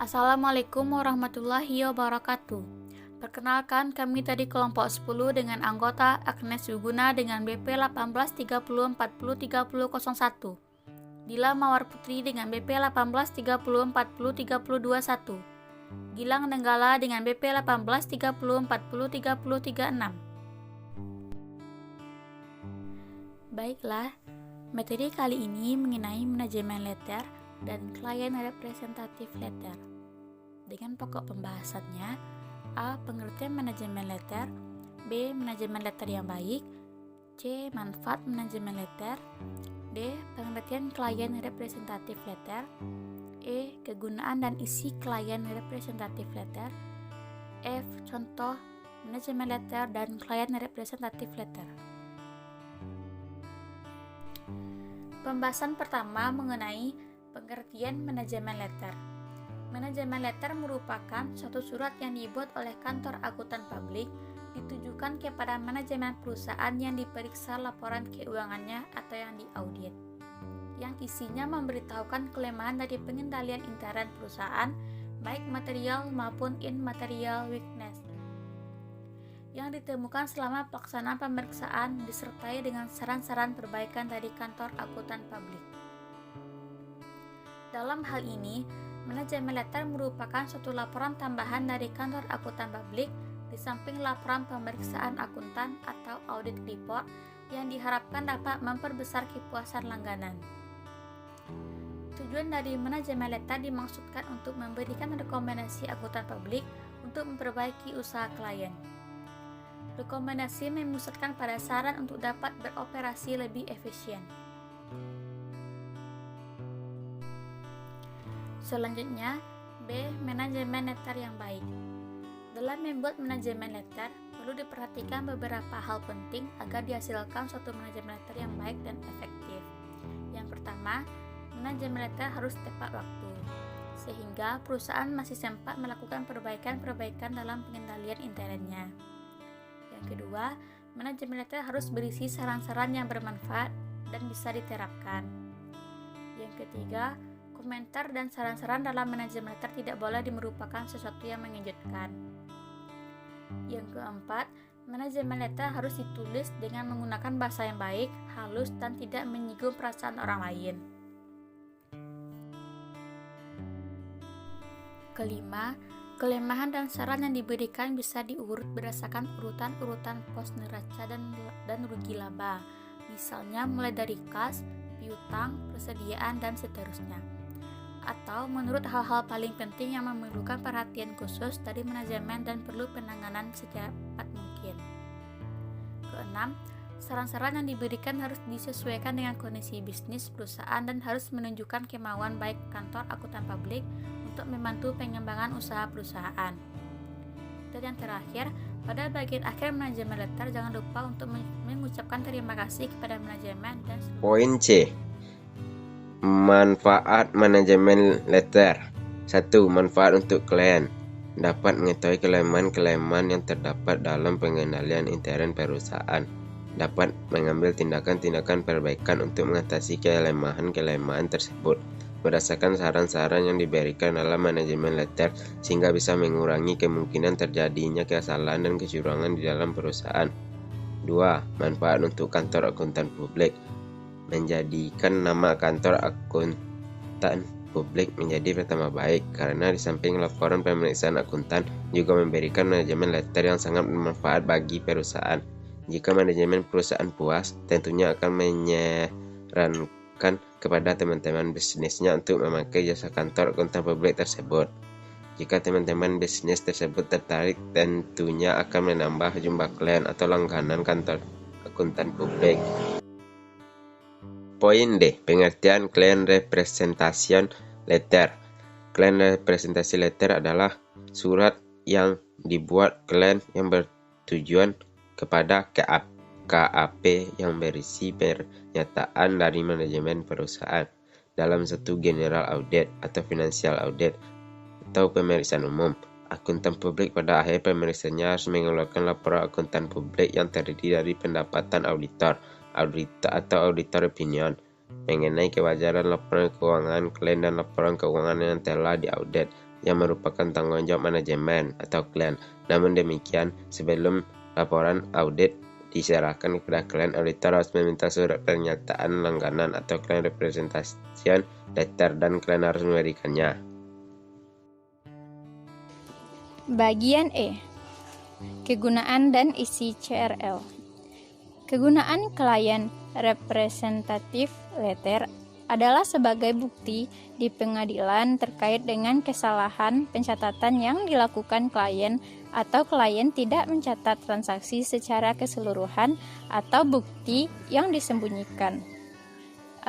Assalamualaikum warahmatullahi wabarakatuh. Perkenalkan, kami dari kelompok 10 dengan anggota Agnes Yuguna dengan BP 1830403001, Dila Mawar Putri dengan BP 1830403021, Gilang Nenggala dengan BP 1830403036. Baiklah, materi kali ini mengenai manajemen letter dan klien representatif letter. Dengan pokok pembahasannya: A. Pengertian manajemen letter, B. Manajemen letter yang baik, C. Manfaat manajemen letter, D. Pengertian klien representatif letter, E. Kegunaan dan isi klien representatif letter, F. Contoh manajemen letter dan klien representatif letter. Pembahasan pertama mengenai pengertian manajemen letter. Manajemen letter merupakan suatu surat yang dibuat oleh kantor akuntan publik ditujukan kepada manajemen perusahaan yang diperiksa laporan keuangannya atau yang diaudit, yang isinya memberitahukan kelemahan dari pengendalian intern perusahaan, baik material maupun immaterial weakness, yang ditemukan selama pelaksanaan pemeriksaan disertai dengan saran-saran perbaikan dari kantor akuntan publik. Dalam hal ini, manajemen letter merupakan suatu laporan tambahan dari kantor akuntan publik di samping laporan pemeriksaan akuntan atau audit report yang diharapkan dapat memperbesar kepuasan langganan. Tujuan dari manajemen letter dimaksudkan untuk memberikan rekomendasi akuntan publik untuk memperbaiki usaha klien. Rekomendasi memusatkan pada saran untuk dapat beroperasi lebih efisien. Selanjutnya, B. Manajemen letter yang baik. Dalam membuat manajemen letter, perlu diperhatikan beberapa hal penting agar dihasilkan suatu manajemen letter yang baik dan efektif. Yang pertama, manajemen letter harus tepat waktu, sehingga perusahaan masih sempat melakukan perbaikan-perbaikan dalam pengendalian internnya. Yang kedua, manajemen letter harus berisi saran-saran yang bermanfaat dan bisa diterapkan. Yang ketiga, komentar dan saran-saran dalam manajemen letter tidak boleh merupakan sesuatu yang mengejutkan. Yang keempat, manajemen letter harus ditulis dengan menggunakan bahasa yang baik, halus, dan tidak menyinggung perasaan orang lain. Kelima, kelemahan dan saran yang diberikan bisa diurut berdasarkan urutan-urutan pos neraca dan rugi laba, misalnya mulai dari kas, piutang, persediaan, dan seterusnya, atau menurut hal-hal paling penting yang memerlukan perhatian khusus dari manajemen dan perlu penanganan secepat mungkin. Keenam, saran-saran yang diberikan harus disesuaikan dengan kondisi bisnis perusahaan dan harus menunjukkan kemauan baik kantor akuntan publik untuk membantu pengembangan usaha perusahaan. Dan yang terakhir, pada bagian akhir manajemen letter jangan lupa untuk mengucapkan terima kasih kepada manajemen dan seluruh. Poin C. Manfaat manajemen letter. 1. Manfaat untuk klien. Dapat mengetahui kelemahan-kelemahan yang terdapat dalam pengendalian intern perusahaan. Dapat mengambil tindakan-tindakan perbaikan untuk mengatasi kelemahan-kelemahan tersebut berdasarkan saran-saran yang diberikan dalam manajemen letter, sehingga bisa mengurangi kemungkinan terjadinya kesalahan dan kecurangan di dalam perusahaan. 2. Manfaat untuk kantor akuntan publik. Menjadikan nama kantor akuntan publik menjadi pertama baik, karena di samping laporan pemeriksaan akuntan juga memberikan manajemen letter yang sangat bermanfaat bagi perusahaan. Jika manajemen perusahaan puas, tentunya akan menyarankan kepada teman-teman bisnisnya untuk memakai jasa kantor akuntan publik tersebut. Jika teman-teman bisnis tersebut tertarik, tentunya akan menambah jumlah klien atau langganan kantor akuntan publik. Poin D. Pengertian klien representation letter. Klien representasi letter adalah surat yang dibuat klien yang bertujuan kepada KAP yang berisi pernyataan dari manajemen perusahaan dalam satu general audit atau financial audit atau pemeriksaan umum. Akuntan publik pada akhir pemeriksaannya harus mengeluarkan laporan akuntan publik yang terdiri dari pendapatan auditor atau auditor opinion mengenai kewajaran laporan keuangan klien dan laporan keuangan yang telah diaudit yang merupakan tanggung jawab manajemen atau klien. Namun demikian, sebelum laporan audit diserahkan kepada klien, auditor harus meminta surat pernyataan langganan atau client representation letter dan klien harus memberikannya. Bagian E. Kegunaan dan isi CRL. Kegunaan Client Representative Letter adalah sebagai bukti di pengadilan terkait dengan kesalahan pencatatan yang dilakukan klien atau klien tidak mencatat transaksi secara keseluruhan atau bukti yang disembunyikan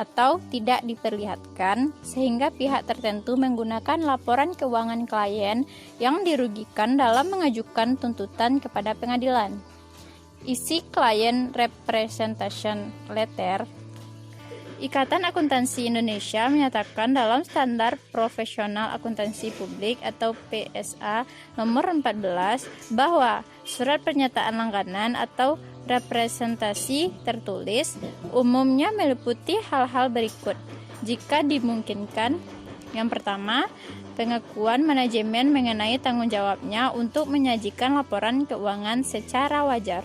atau tidak diperlihatkan sehingga pihak tertentu menggunakan laporan keuangan klien yang dirugikan dalam mengajukan tuntutan kepada pengadilan. Isi Client Representation Letter. Ikatan Akuntansi Indonesia menyatakan dalam Standar Profesional Akuntansi Publik atau PSA nomor 14 bahwa surat pernyataan langganan atau representasi tertulis umumnya meliputi hal-hal berikut jika dimungkinkan. Yang pertama, pengakuan manajemen mengenai tanggung jawabnya untuk menyajikan laporan keuangan secara wajar,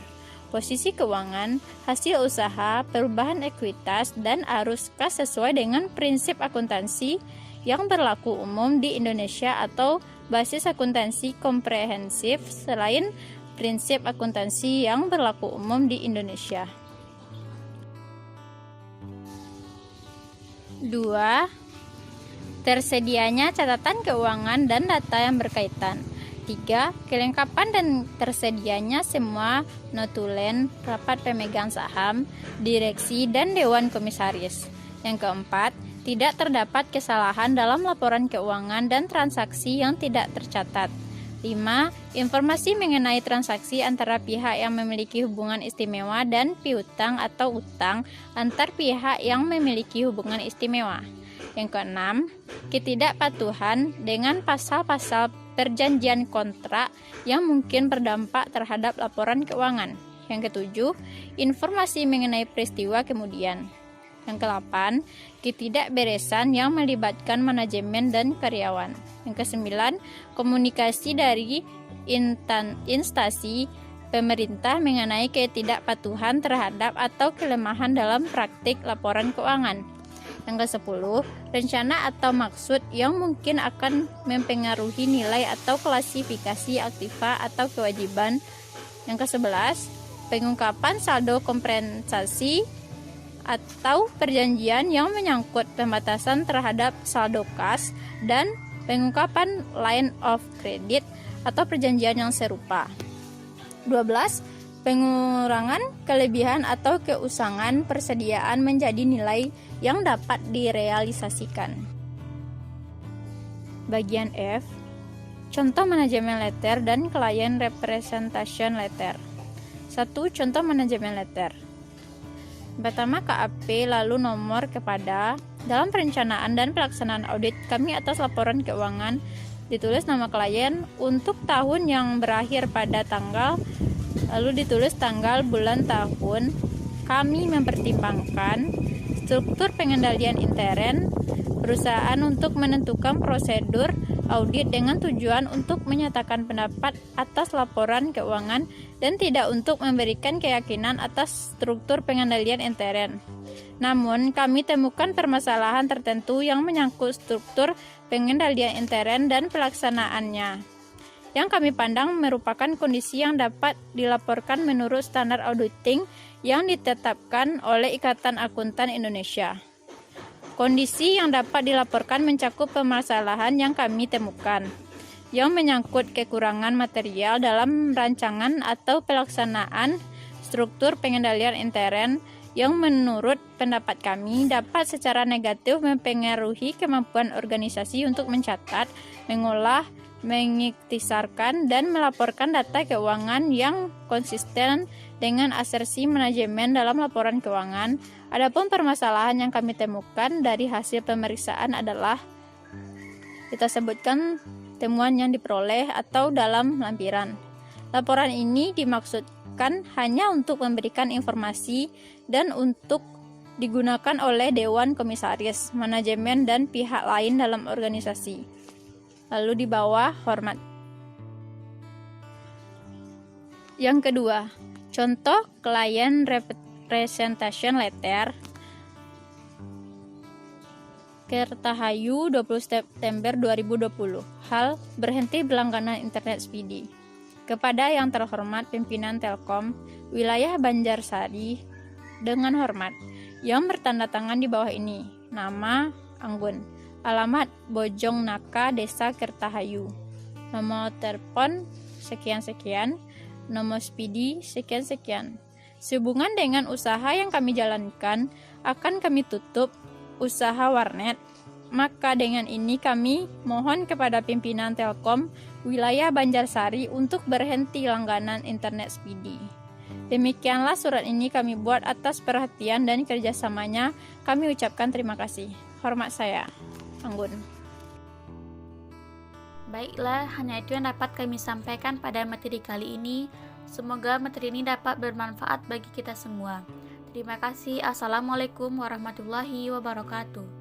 posisi keuangan, hasil usaha, perubahan ekuitas, dan arus kas sesuai dengan prinsip akuntansi yang berlaku umum di Indonesia atau basis akuntansi komprehensif selain prinsip akuntansi yang berlaku umum di Indonesia. 2. Tersedianya catatan keuangan dan data yang berkaitan. 3. Kelengkapan dan tersedianya semua notulen, rapat pemegang saham, direksi, dan dewan komisaris. Yang keempat, tidak terdapat kesalahan dalam laporan keuangan dan transaksi yang tidak tercatat. 5. Informasi mengenai transaksi antara pihak yang memiliki hubungan istimewa dan piutang atau utang antar pihak yang memiliki hubungan istimewa. Yang keenam, ketidakpatuhan dengan pasal-pasal perjanjian kontrak yang mungkin berdampak terhadap laporan keuangan. Yang ketujuh, informasi mengenai peristiwa kemudian. Yang ke-8, ketidakberesan yang melibatkan manajemen dan karyawan. Yang ke-9, komunikasi dari instansi pemerintah mengenai ketidakpatuhan terhadap atau kelemahan dalam praktik laporan keuangan. Yang ke-10, rencana atau maksud yang mungkin akan mempengaruhi nilai atau klasifikasi aktiva atau kewajiban. Yang ke-11, pengungkapan saldo kompensasi atau perjanjian yang menyangkut pembatasan terhadap saldo kas dan pengungkapan line of credit atau perjanjian yang serupa. 12. Pengurangan kelebihan atau keusangan persediaan menjadi nilai yang dapat direalisasikan. Bagian F. Contoh manajemen letter dan client representation letter. 1. Contoh manajemen letter. Pertama, KAP, lalu nomor kepada. Dalam perencanaan dan pelaksanaan audit kami atas laporan keuangan ditulis nama klien untuk tahun yang berakhir pada tanggal, lalu ditulis tanggal, bulan, tahun. Kami mempertimbangkan struktur pengendalian intern perusahaan untuk menentukan prosedur audit dengan tujuan untuk menyatakan pendapat atas laporan keuangan dan tidak untuk memberikan keyakinan atas struktur pengendalian intern. Namun, kami temukan permasalahan tertentu yang menyangkut struktur pengendalian intern dan pelaksanaannya, yang kami pandang merupakan kondisi yang dapat dilaporkan menurut standar auditing yang ditetapkan oleh Ikatan Akuntan Indonesia. Kondisi yang dapat dilaporkan mencakup permasalahan yang kami temukan, yang menyangkut kekurangan material dalam rancangan atau pelaksanaan struktur pengendalian intern, yang menurut pendapat kami dapat secara negatif mempengaruhi kemampuan organisasi untuk mencatat, mengolah, mengiktisarkan, dan melaporkan data keuangan yang konsisten dengan asersi manajemen dalam laporan keuangan. Adapun permasalahan yang kami temukan dari hasil pemeriksaan adalah kita sebutkan temuan yang diperoleh atau dalam lampiran. Laporan ini dimaksudkan hanya untuk memberikan informasi dan untuk digunakan oleh dewan komisaris, manajemen, dan pihak lain dalam organisasi. lalu di bawah hormat. Yang kedua, contoh client representation letter Kertahayu 20 September 2020. Hal berhenti berlangganan internet speedy. Kepada yang terhormat pimpinan Telkom wilayah Banjarsari dengan hormat yang bertanda tangan di bawah ini. Nama Anggun, alamat Bojong Naka, Desa Kertahayu, nomor telepon sekian-sekian, nomor speedy sekian-sekian. Sehubungan dengan usaha yang kami jalankan, akan kami tutup usaha warnet. Maka dengan ini kami mohon kepada pimpinan Telkom wilayah Banjarsari untuk berhenti langganan internet speedy. Demikianlah surat ini kami buat atas perhatian dan kerjasamanya. Kami ucapkan terima kasih. Hormat saya, Anggun. Baiklah, hanya itu yang dapat kami sampaikan pada materi kali ini. Semoga materi ini dapat bermanfaat bagi kita semua. Terima kasih. Assalamualaikum warahmatullahi wabarakatuh.